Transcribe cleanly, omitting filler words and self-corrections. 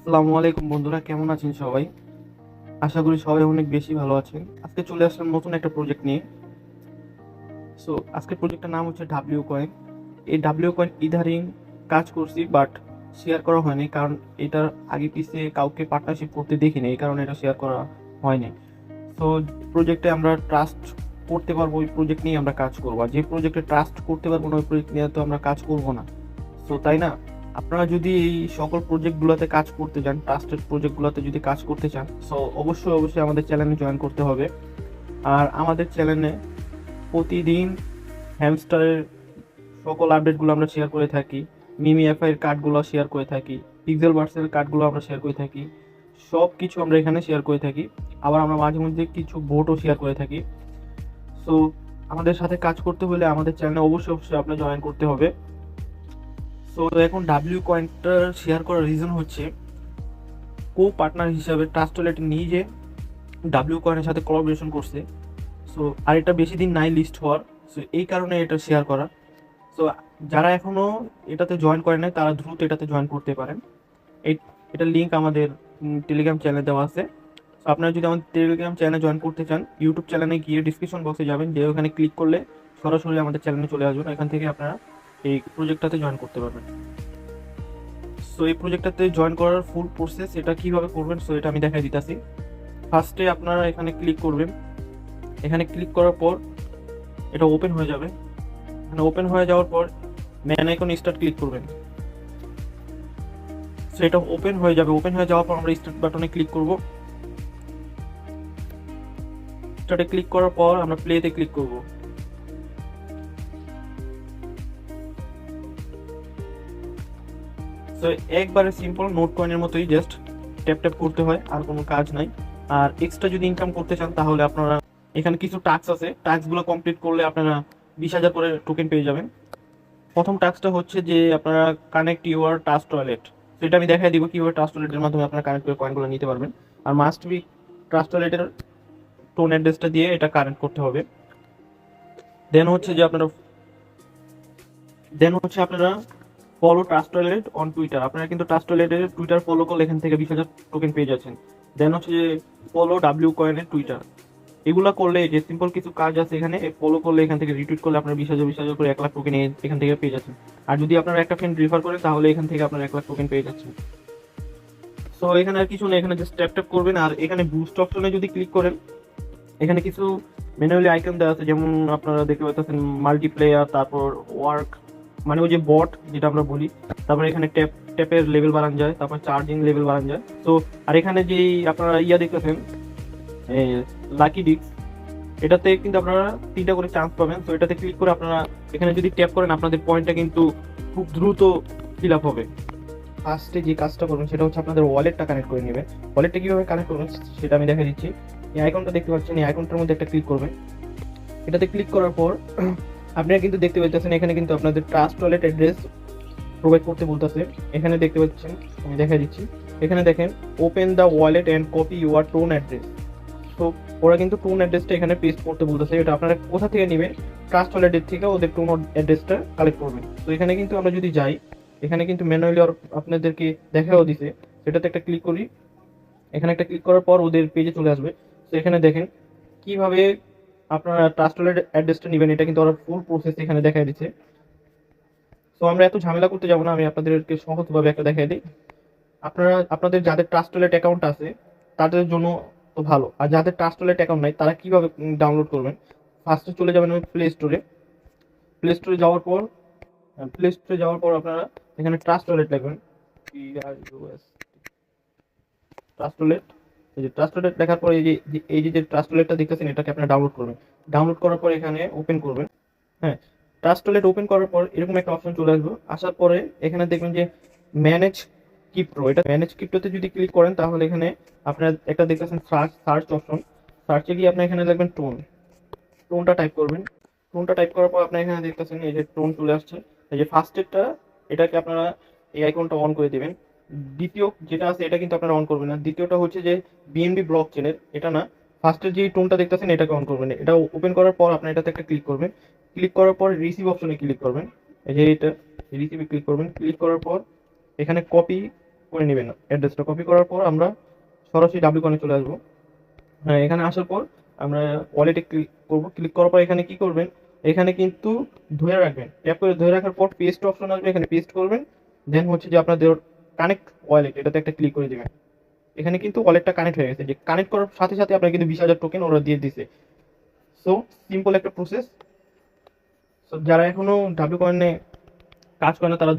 আসসালামু আলাইকুম বন্ধুরা, কেমন আছেন সবাই? আশা করি সবাই অনেক বেশি ভালো আছেন। আজকে চলে আসলাম নতুন একটা প্রজেক্ট নিয়ে। আজকের প্রজেক্টের নাম হচ্ছে ডাব্লিউ কয়েন। এই ডাব্লিউ কয়েন ইদারিং কাজ করছি, বাট শেয়ার করা হয়নি, কারণ এটার আগে পিছিয়ে কাউকে পার্টনারশিপ করতে দেখিনি, এই কারণে এটা শেয়ার করা হয়নি। সো প্রজেক্টে আমরা ট্রাস্ট করতে পারবো ওই প্রজেক্ট নিয়ে আমরা কাজ করবো, আর যে প্রজেক্টে ট্রাস্ট করতে পারবো না ওই প্রজেক্ট নিয়ে তো আমরা কাজ করবো না। সো তাই না, আপনারা যদি এই সকল প্রজেক্টগুলোতে কাজ করতে চান, ট্রাস্টেড প্রজেক্টগুলোতে যদি কাজ করতে চান, সো অবশ্যই অবশ্যই আমাদের চ্যানেলে জয়েন করতে হবে। আর আমাদের চ্যানেলে প্রতিদিন হ্যামস্টারের সকল আপডেটগুলো আমরা শেয়ার করে থাকি, মিমি এফআই এর কার্ডগুলো শেয়ার করে থাকি, পিক্সেল বার্সের কার্ডগুলো আমরা শেয়ার করে থাকি, সব কিছু আমরা এখানে শেয়ার করে থাকি। আবার আমরা মাঝে মধ্যে কিছু বোটও শেয়ার করে থাকি। সো আমাদের সাথে কাজ করতে হলে আমাদের চ্যানেলে অবশ্যই অবশ্যই আপনার জয়েন করতে হবে। সো এখন ডাব্লিউ কয়েনটা শেয়ার করার রিজন হচ্ছে, কো পার্টনার হিসাবে ট্রাস্ট ওয়ালেট নিজে ডাব্লিউ কয়েনের সাথে কোলাবোরেশন করছে। সো আর এটা বেশি দিন নাই লিস্ট হওয়ার, সো এই কারণে এটা শেয়ার করা। সো যারা এখনো এটাতে জয়েন করে নাই তারা দ্রুত এটাতে জয়েন করতে পারেন। এই এটার লিঙ্ক আমাদের টেলিগ্রাম চ্যানেলে দেওয়া আছে। সো আপনারা যদি আমাদের টেলিগ্রাম চ্যানেলে জয়েন করতে চান, ইউটিউব চ্যানেলে গিয়ে ডিসক্রিপশন বক্সে যাবেন, যে ওখানে ক্লিক করলে সরাসরি আমাদের চ্যানেলে চলে আসবেন, এখান থেকে আপনারা এই প্রজেক্টটাতে জয়েন করতে পারবেন। সো এই প্রজেক্টটাতে জয়েন করার ফুল প্রসেস এটা কিভাবে করবেন, সো এটা আমি দেখাই দিতেছি। ফার্স্টে আপনারা এখানে ক্লিক করবেন। এখানে ক্লিক করার পর এটা ওপেন হয়ে যাবে। এখানে ওপেন হয়ে যাওয়ার পর ম্যান আইকন স্টার্ট ক্লিক করবেন। সো এটা ওপেন হয়ে যাবে। ওপেন হয়ে যাওয়ার পর আমরা স্টার্ট বাটনে ক্লিক করব। স্টার্টে ক্লিক করার পর আমরা প্লেতে ক্লিক করব। সো একবারে সিম্পল নোট কয়েনের মতোই, জাস্ট ট্যাপ ট্যাপ করতে হয়, আর কোনো কাজ নাই। আর এক্সট্রা যদি ইনকাম করতে চান তাহলে আপনারা এখানে কিছু টাস্ক আছে, টাস্কগুলো কমপ্লিট করলে আপনারা 20,000 করে টোকেন পেয়ে যাবেন। প্রথম টাস্কটা হচ্ছে যে আপনারা কানেক্ট ইউর ট্রাস্ট ওয়ালেট। সেটা আমি দেখাই দিব কিভাবে ট্রাস্ট ওয়ালেটের মাধ্যমে আপনারা কানেক্ট করে কয়েনগুলো নিতে পারবেন। আর মাস্ট বি ট্রাস্ট ওয়ালেটের টোন অ্যাড্রেসটা দিয়ে এটা কানেক্ট করতে হবে। দেন হচ্ছে আপনারা follow trust wallet on Twitter. আপনারা কিন্তু ট্রাস্ট ওয়ালেটের টুইটার ফলো করলে এখান থেকে 20,000 টোকেন পেয়ে যাচ্ছেন। দেন হচ্ছে যে ফলো ডাব্লিউ কয়েনের টুইটার। এগুলা করলে যে সিম্পল কিছু কাজ আছে, এখানে ফলো করলে এখান থেকে রিটুইট করলে আপনার 20,000 করে 1 লাখ টোকেন এখান থেকে পেয়ে যাচ্ছেন। আর যদি আপনারা একটা ফ্রেন্ড রেফার করেন তাহলে এখান থেকে আপনার 1 লাখ টোকেন পেয়ে যাচ্ছেন। সো এখানে আর কিছু না, এখানে জাস্ট ট্যাপ ট্যাপ করবেন। আর এখানে বুস্ট অপশনে যদি ক্লিক করেন, এখানে কিছু ম্যানুয়ালি আইকন দেওয়া আছে, যেমন আপনারা দেখতে পাচ্ছেন মাল্টিপ্লেয়ার, তারপর ওয়ার্ক মানে ওই যে বট যেটা আমরা বলি, তারপর এখানে ট্যাপের লেভেল বাড়ানো যায়, তারপর চার্জিং লেভেল বাড়ানো যায়। তো আর এখানে যেই আপনারা দেখতেছেন লাকি ডিস্ক, এটাতে কিন্তু আপনারা 3টা করে চান্স পাবেন। তো এটাতে ক্লিক করে আপনারা এখানে যদি ট্যাপ করেন আপনাদের পয়েন্টটা কিন্তু খুব দ্রুত ফিল আপ হবে। ফার্স্টে যে কাজটা করবেন সেটা হচ্ছে আপনাদের ওয়ালেটটা কানেক্ট করে নেবেন। ওয়ালেটটা কিভাবে কানেক্ট করবেন সেটা আমি দেখা দিচ্ছি। এই আইকনটা দেখতে পাচ্ছেন, এই আইকনটার মধ্যে একটা ক্লিক করবেন। এটাতে ক্লিক করার পর আপনারা কিন্তু দেখতে পাচ্ছেন এখানে কিন্তু আপনাদের ট্রাস্ট ওয়ালেট অ্যাড্রেস প্রোভাইড করতে বলতেছে। এখানে দেখতে পাচ্ছেন, আমি দেখা দিচ্ছি। এখানে দেখেন open the wallet and copy your tone address. তো ওরা কিন্তু টোন অ্যাড্রেসটা এখানে পেস্ট করতে বলতেছে। এটা আপনারা কোথা থেকে নেবেন, ট্রাস্ট ওয়ালেটের থেকে ওদের টোন অ্যাড্রেসটা কালেক্ট করবেন। তো এখানে কিন্তু আমরা যদি যাই, এখানে কিন্তু ম্যানুয়ালি আপনাদেরকে দেখাও দিছে। সেটাতে একটা ক্লিক করি। এখানে একটা ক্লিক করার পর ওদের পেজে চলে আসবে। তো এখানে দেখেন কিভাবে আপনারা ট্রাস্ট ওয়ালেট অ্যাড্রেসটা নেবেন, এটা কিন্তু ওরা ফুল প্রসেস এখানে দেখাই দিচ্ছে। তো আমরা এত ঝামেলা করতে যাবো না, আমি আপনাদেরকে সহজভাবে একটা দেখাই দিই। আপনারা আপনাদের যাদের ট্রাস্ট ওয়ালেট অ্যাকাউন্ট আছে তাদের জন্য তো ভালো, আর যাদের ট্রাস্ট ওয়ালেট অ্যাকাউন্ট নাই তারা কিভাবে ডাউনলোড করবেন। ফার্স্টে চলে যাবেন প্লে স্টোরে। প্লে স্টোরে যাওয়ার পর আপনারা এখানে ট্রাস্ট ওয়ালেট লিখবেন, ট্রাস্ট ওয়ালেট। এই যে ট্রাস্ট ওয়ালেট লেখার পর এই যে ট্রাস্ট ওয়ালেটটা দেখতেছেন, এটাকে আপনারা ডাউনলোড করবেন। ডাউনলোড করার পর এখানে ওপেন করবেন। হ্যাঁ, ট্রাস্ট ওয়ালেট ওপেন করার পর এরকম একটা অপশন চলে আসবে। আসার পরে এখানে দেখবেন যে ম্যানেজ ক্রিপ্টো। এটা ম্যানেজ ক্রিপ্টোতে যদি ক্লিক করেন তাহলে এখানে আপনার একটা দেখতেছেন সার্চ অপশন। সার্চে গিয়ে আপনি এখানে লিখবেন টোনটা টাইপ করবেন। টোনটা টাইপ করার পর আপনি এখানে দেখতেছেন এই যে টোন চলে আসছে। এই যে ফার্স্টেরটা, এটাকে আপনারা এই আইকনটা অন করে দিবেন। দ্বিতীয় যেটা আছে এটা কিন্তু আপনারা অন করবেন না। দ্বিতীয়টা হচ্ছে যে বিএনবি ব্লক চেনের, এটা না। ফার্স্টের যে টোনটা দেখতেছেন এটাকে অন করবেন। এটা ওপেন করার পর আপনার এটাতে একটা ক্লিক করবেন। ক্লিক করার পর রিসিভ অপশনে ক্লিক করবেন। এই যে এটা রিসিভে ক্লিক করবেন। ক্লিক করার পর এখানে কপি করে নেবেন অ্যাড্রেসটা। কপি করার পর আমরা সরাসরি ডাব্লিউ কয়েনে চলে আসবো। হ্যাঁ, এখানে আসার পর আমরা ওয়ালেটে ক্লিক করবো। ক্লিক করার পর এখানে কি করবেন, এখানে কিন্তু ধরে রাখবেন, ট্যাপ করে ধরে রাখার পর পেস্ট অপশন আসবে, এখানে পেস্ট করবেন। দেন হচ্ছে যে আপনাদের কানেক্ট ওয়ালেট, এটাতে একটা ক্লিক করে দিবেন। এখানে কিন্তু ওয়ালেটটা কানেক্ট হয়ে গেছে। যে কানেক্ট করার সাথে সাথে আপনার কিন্তু 20,000 টোকেন ওরা দিয়ে দিছে। সো সিম্পল একটা প্রসেস। সো যারা এখনো ডাব্লিউ কয়েনে কাজ করে না তারা